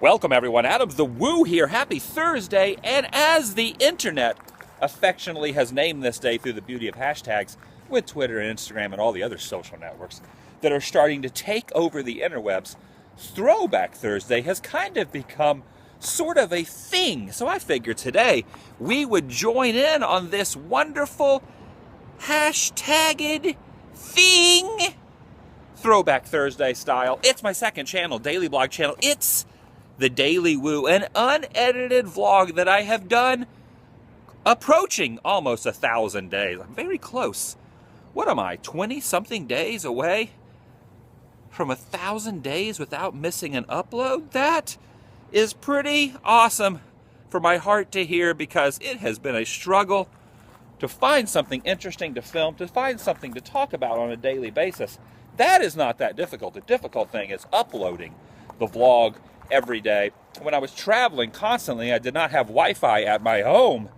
Welcome everyone, Adam the Woo here. Happy Thursday, and as the internet affectionately has named this day through the beauty of hashtags with Twitter and Instagram and all the other social networks that are starting to take over the interwebs, Throwback Thursday has kind of become sort of a thing. So I figured today we would join in on this wonderful hashtagged thing, Throwback Thursday style. It's my second channel, daily blog channel. It's TheDailyWoo, an unedited vlog that I have done approaching almost 1,000 days. I'm very close. What am I, 20-something days away from 1,000 days without missing an upload? That is pretty awesome for my heart to hear, because it has been a struggle to find something interesting to film, to find something to talk about on a daily basis. That is not that difficult. The difficult thing is uploading the vlog every day. When I was traveling constantly, I did not have Wi-Fi at my home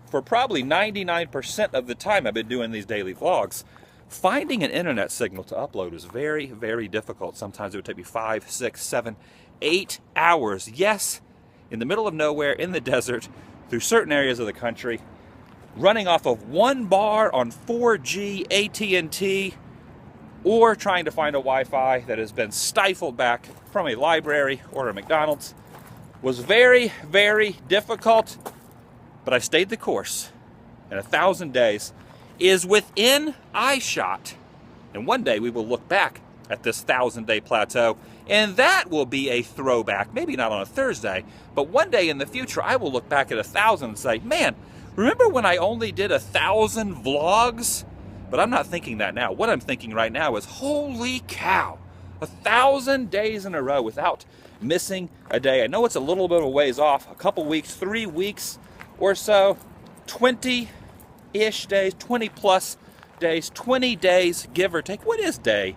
for probably 99% of the time I've been doing these daily vlogs. Finding an internet signal to upload is very, very difficult. Sometimes it would take me 5, 6, 7, 8 hours. Yes, in the middle of nowhere, in the desert, through certain areas of the country, running off of one bar on 4G AT&T, or trying to find a Wi-Fi that has been stifled back from a library or a McDonald's, was very, very difficult, but I stayed the course, and 1,000 days is within eyeshot. And one day we will look back at this 1,000-day plateau, and that will be a throwback. Maybe not on a Thursday, but one day in the future I will look back at 1,000 and say, man, remember when I only did 1,000 vlogs? But I'm not thinking that now. What I'm thinking right now is, holy cow, 1,000 days in a row without missing a day. I know it's a little bit of a ways off, a couple weeks, 3 weeks or so, 20-ish days, 20-plus days, 20 days, give or take. What is day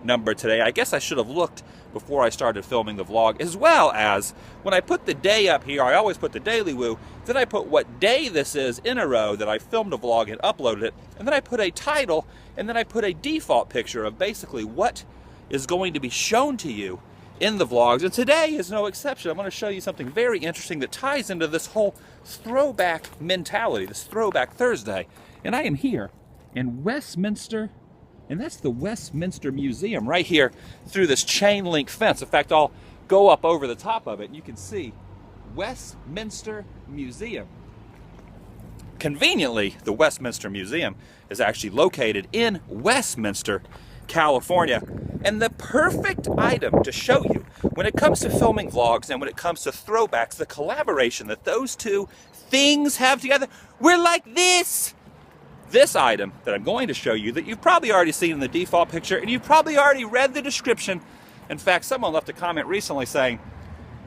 number today? I guess I should have looked before I started filming the vlog, as well as when I put the day up here, I always put the Daily Woo, then I put what day this is in a row that I filmed a vlog and uploaded it, and then I put a title, and then I put a default picture of basically what is going to be shown to you in the vlogs, and today is no exception. I'm going to show you something very interesting that ties into this whole throwback mentality, this Throwback Thursday, and I am here in Westminster. And that's the Westminster Museum right here through this chain link fence. In fact, I'll go up over the top of it and you can see Westminster Museum. Conveniently, the Westminster Museum is actually located in Westminster, California. And the perfect item to show you when it comes to filming vlogs and when it comes to throwbacks, the collaboration that those two things have together, we're like this. This item that I'm going to show you, that you've probably already seen in the default picture, and you've probably already read the description. In fact, someone left a comment recently saying,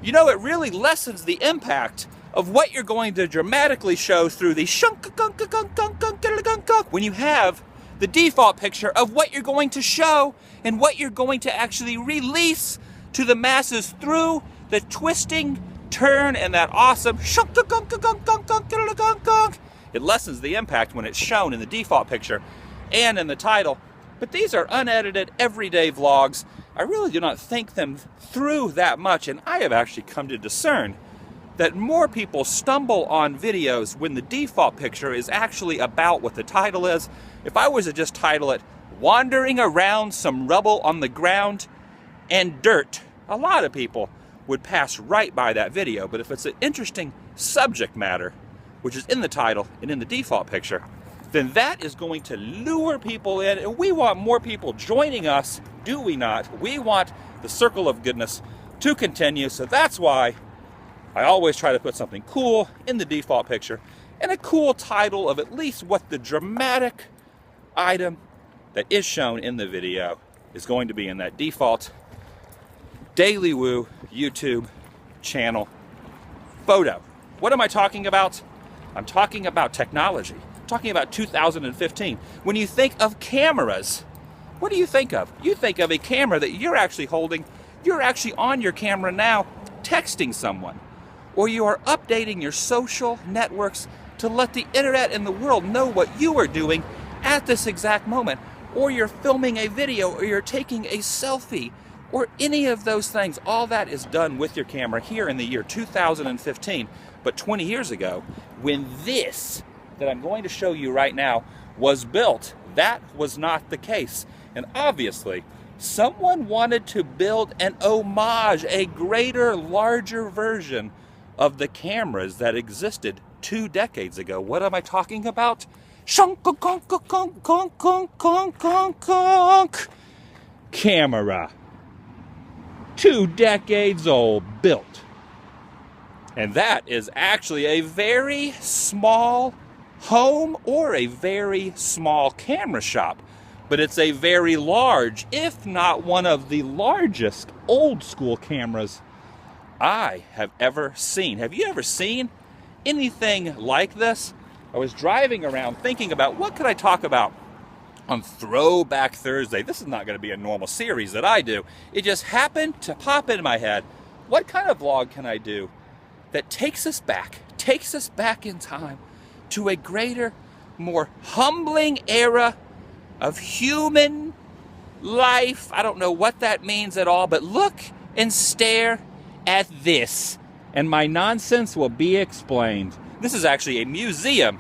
you know, it really lessens the impact of what you're going to dramatically show through the when you have the default picture of what you're going to show and what you're going to actually release to the masses through the twisting, turn, and that awesome it lessens the impact when it's shown in the default picture and in the title. But these are unedited, everyday vlogs. I really do not think them through that much, and I have actually come to discern that more people stumble on videos when the default picture is actually about what the title is. If I was to just title it, Wandering Around Some Rubble on the Ground and Dirt, a lot of people would pass right by that video. But if it's an interesting subject matter, which is in the title and in the default picture, then that is going to lure people in. And we want more people joining us, do we not? We want the circle of goodness to continue. So that's why I always try to put something cool in the default picture and a cool title of at least what the dramatic item that is shown in the video is going to be in that default DailyWoo YouTube channel photo. What am I talking about? I'm talking about technology. I'm talking about 2015. When you think of cameras, what do you think of? You think of a camera that you're actually holding. You're actually on your camera now texting someone, or you are updating your social networks to let the internet and the world know what you are doing at this exact moment, or you're filming a video, or you're taking a selfie, or any of those things. All that is done with your camera here in the year 2015. But 20 years ago, when this that I'm going to show you right now was built, that was not the case. And obviously, someone wanted to build an homage, a greater, larger version of the cameras that existed 2 decades ago. What am I talking about? Camera. 2 decades old, built. And that is actually a very small home or a very small camera shop. But it's a very large, if not one of the largest, old school cameras I have ever seen. Have you ever seen anything like this? I was driving around thinking about what could I talk about on Throwback Thursday. This is not going to be a normal series that I do. It just happened to pop into my head. What kind of vlog can I do that takes us back in time to a greater, more humbling era of human life? I don't know what that means at all, but look and stare at this, and my nonsense will be explained. This is actually a museum.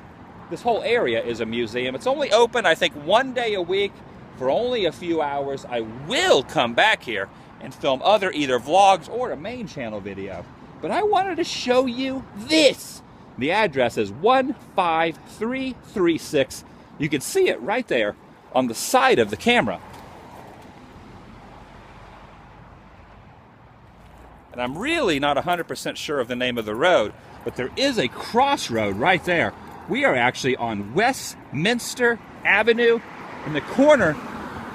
This whole area is a museum. It's only open, I think, 1 day a week for only a few hours. I will come back here and film other either vlogs or a main channel video. But I wanted to show you this. The address is 15336. You can see it right there on the side of the camera. And I'm really not 100% sure of the name of the road, but there is a crossroad right there. We are actually on Westminster Avenue in the corner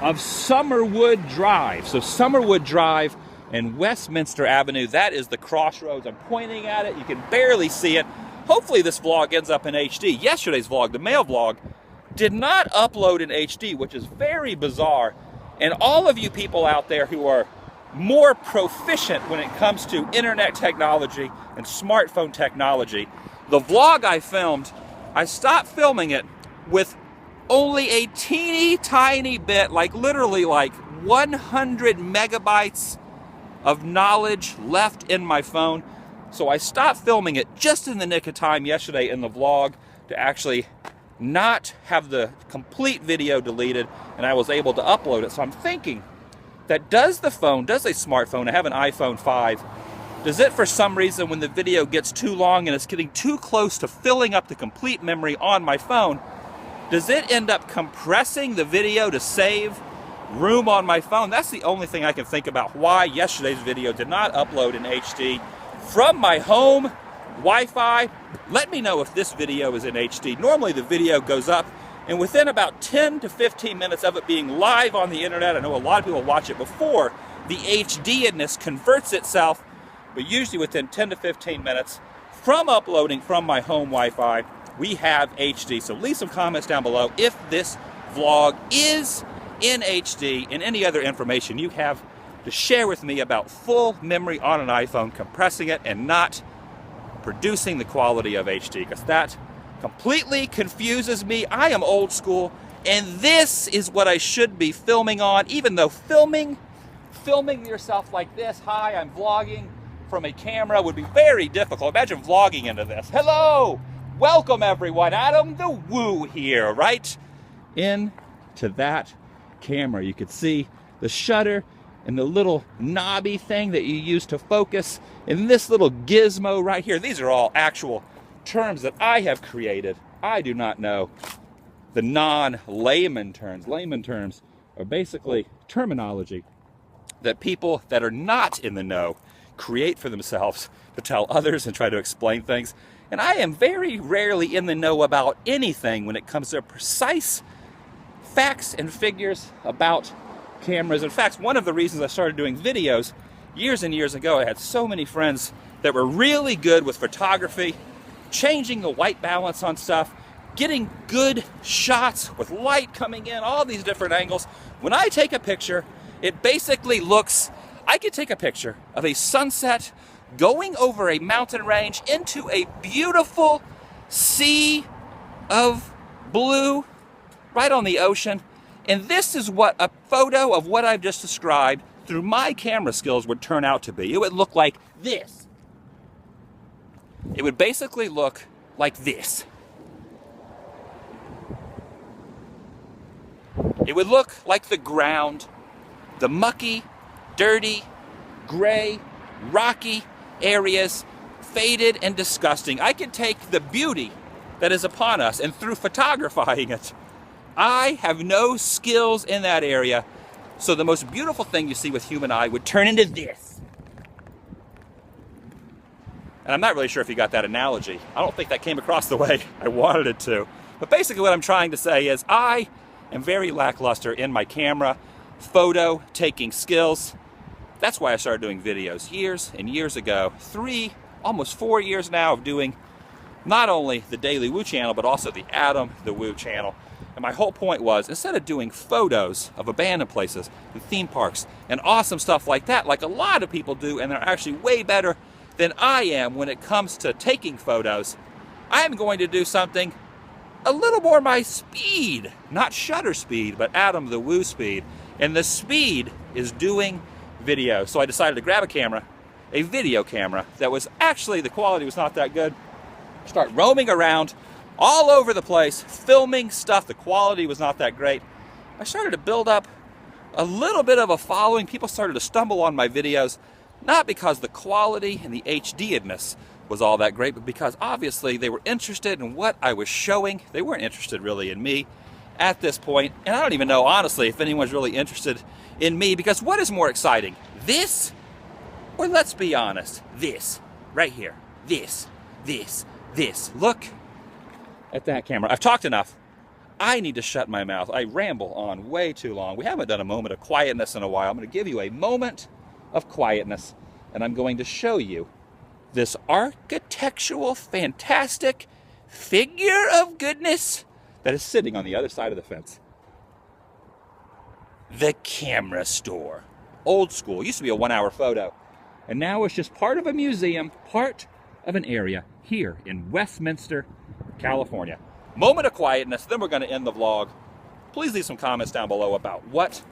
of Summerwood Drive. So Summerwood Drive and Westminster Avenue, that is the crossroads. I'm pointing at it. You can barely see it. Hopefully this vlog ends up in HD. Yesterday's vlog, the mail vlog, did not upload in HD, which is very bizarre. And all of you people out there who are more proficient when it comes to internet technology and smartphone technology, the vlog I filmed, I stopped filming it with only a teeny tiny bit, like literally like 100 megabytes of knowledge left in my phone. So I stopped filming it just in the nick of time yesterday in the vlog to actually not have the complete video deleted, and I was able to upload it. So I'm thinking that does a smartphone, I have an iPhone 5, does it for some reason when the video gets too long and it's getting too close to filling up the complete memory on my phone, does it end up compressing the video to save room on my phone? That's the only thing I can think about why yesterday's video did not upload in HD from my home Wi-Fi. Let me know if this video is in HD. Normally the video goes up, and within about 10 to 15 minutes of it being live on the internet, I know a lot of people watch it before the HD-ness converts itself, but usually within 10 to 15 minutes from uploading from my home Wi-Fi, we have HD. So leave some comments down below if this vlog is in HD and any other information you have to share with me about full memory on an iPhone, compressing it and not producing the quality of HD, because that completely confuses me. I am old school, and this is what I should be filming on, even though filming yourself like this, hi, I'm vlogging from a camera, would be very difficult. Imagine vlogging into this. Hello! Welcome everyone, Adam the Woo here, right into that camera. You could see the shutter and the little knobby thing that you use to focus, and this little gizmo right here. These are all actual terms that I have created. I do not know the non-layman terms. Layman terms are basically terminology that people that are not in the know create for themselves to tell others and try to explain things. And I am very rarely in the know about anything when it comes to precise facts and figures about cameras. In fact, one of the reasons I started doing videos years and years ago, I had so many friends that were really good with photography, changing the white balance on stuff, getting good shots with light coming in, all these different angles. When I take a picture, it basically looks, I could take a picture of a sunset going over a mountain range into a beautiful sea of blue right on the ocean. And this is what a photo of what I've just described through my camera skills would turn out to be. It would look like this. It would basically look like this. It would look like the ground, the mucky, dirty, gray, rocky areas, faded and disgusting. I could take the beauty that is upon us and through photographing it, I have no skills in that area. So the most beautiful thing you see with human eye would turn into this. And I'm not really sure if you got that analogy. I don't think that came across the way I wanted it to. But basically what I'm trying to say is I am very lackluster in my camera, photo taking skills. That's why I started doing videos years and years ago. Almost 4 years now of doing not only the TheDailyWoo channel, but also the TheDailyWoo channel. And my whole point was, instead of doing photos of abandoned places and theme parks and awesome stuff like that, like a lot of people do, and they're actually way better than I am when it comes to taking photos, I'm going to do something a little more my speed. Not shutter speed, but TheDailyWoo speed. And the speed is doing video. So I decided to grab a camera, a video camera, that was actually, the quality was not that good. Start roaming around all over the place, filming stuff. The quality was not that great. I started to build up a little bit of a following. People started to stumble on my videos, not because the quality and the HDness was all that great, but because obviously they were interested in what I was showing. They weren't interested really in me at this point. And I don't even know, honestly, if anyone's really interested in me, because what is more exciting? This, or let's be honest, this, right here. This. Look at that camera. I've talked enough. I need to shut my mouth. I ramble on way too long. We haven't done a moment of quietness in a while. I'm going to give you a moment of quietness, and I'm going to show you this architectural, fantastic figure of goodness that is sitting on the other side of the fence. The camera store. Old school. It used to be a 1-hour photo. And now it's just part of a museum, part of an area here in Westminster, California. Moment of quietness, then we're going to end the vlog. Please leave some comments down below about what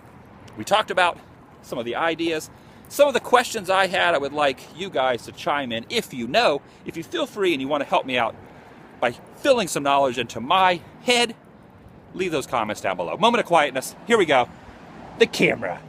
we talked about, some of the ideas, some of the questions I had. I would like you guys to chime in if you know, if you feel free and you want to help me out by filling some knowledge into my head. Leave those comments down below. Moment of quietness. Here we go. The camera.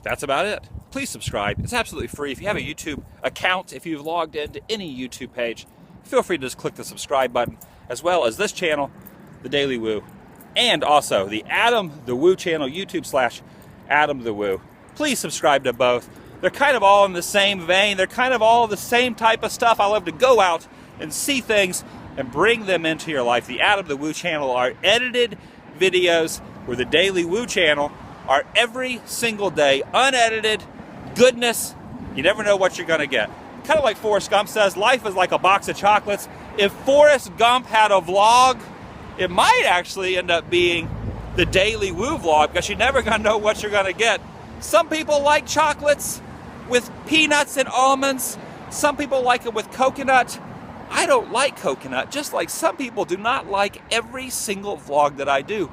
That's about it. Please subscribe. It's absolutely free. If you have a YouTube account, if you've logged into any YouTube page, feel free to just click the subscribe button, as well as this channel, TheDailyWoo, and also the TheDailyWoo channel, YouTube/TheDailyWoo. Please subscribe to both. They're kind of all in the same vein. They're kind of all the same type of stuff. I love to go out and see things and bring them into your life. The TheDailyWoo channel are edited videos, where the TheDailyWoo channel are every single day, unedited goodness. You never know what you're going to get. Kind of like Forrest Gump says, life is like a box of chocolates. If Forrest Gump had a vlog, it might actually end up being the TheDailyWoo vlog, because you're never going to know what you're going to get. Some people like chocolates with peanuts and almonds. Some people like it with coconut. I don't like coconut, just like some people do not like every single vlog that I do.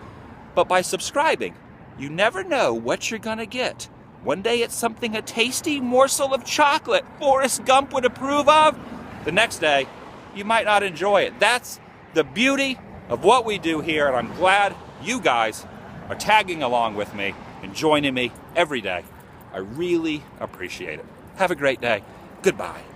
But by subscribing, you never know what you're gonna get. One day it's something a tasty morsel of chocolate Forrest Gump would approve of. The next day, you might not enjoy it. That's the beauty of what we do here, and I'm glad you guys are tagging along with me and joining me every day. I really appreciate it. Have a great day. Goodbye.